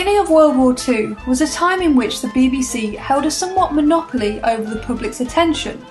beginning of World War II was a time in which the BBC held a somewhat monopoly over the public's attention,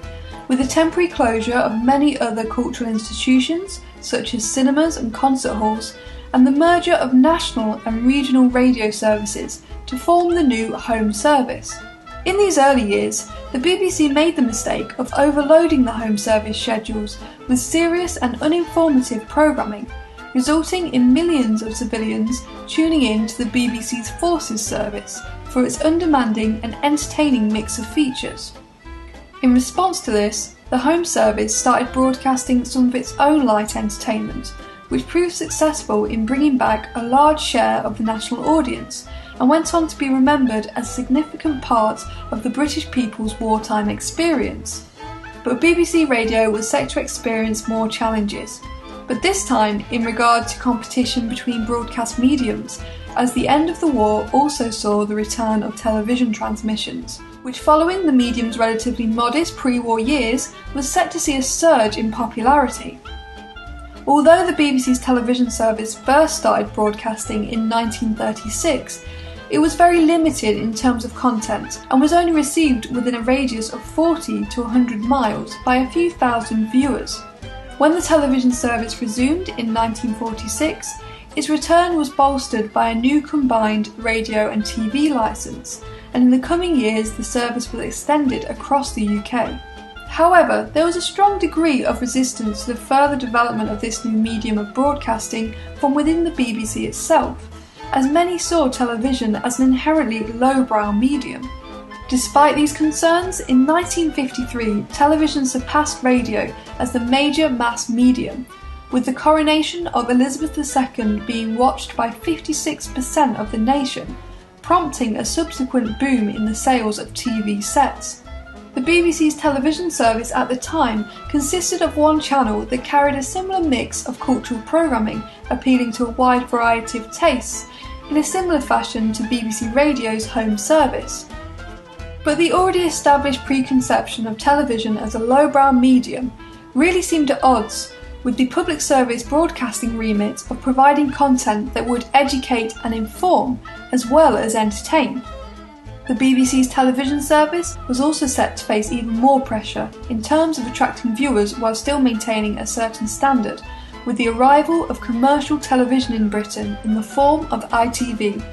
with the temporary closure of many other cultural institutions, such as cinemas and concert halls, and the merger of national and regional radio services to form the new Home Service. In these early years, the BBC made the mistake of overloading the Home Service schedules with serious and uninformative programming, resulting in millions of civilians tuning in to the BBC's Forces service for its undemanding and entertaining mix of features. In response to this, the Home Service started broadcasting some of its own light entertainment, which proved successful in bringing back a large share of the national audience and went on to be remembered as a significant part of the British people's wartime experience. But BBC Radio was set to experience more challenges, but this time in regard to competition between broadcast mediums, as the end of the war also saw the return of television transmissions, which following the medium's relatively modest pre-war years was set to see a surge in popularity. Although the BBC's television service first started broadcasting in 1936, it was very limited in terms of content and was only received within a radius of 40 to 100 miles by a few thousand viewers. When the television service resumed in 1946, its return was bolstered by a new combined radio and TV licence, and in the coming years the service was extended across the UK. However, there was a strong degree of resistance to the further development of this new medium of broadcasting from within the BBC itself, as many saw television as an inherently lowbrow medium. Despite these concerns, in 1953 television surpassed radio as the major mass medium, with the coronation of Elizabeth II being watched by 56% of the nation, prompting a subsequent boom in the sales of TV sets. The BBC's television service at the time consisted of one channel that carried a similar mix of cultural programming appealing to a wide variety of tastes, in a similar fashion to BBC Radio's Home Service. But the already established preconception of television as a lowbrow medium really seemed at odds with the public service broadcasting remit of providing content that would educate and inform as well as entertain. The BBC's television service was also set to face even more pressure in terms of attracting viewers while still maintaining a certain standard, with the arrival of commercial television in Britain in the form of ITV.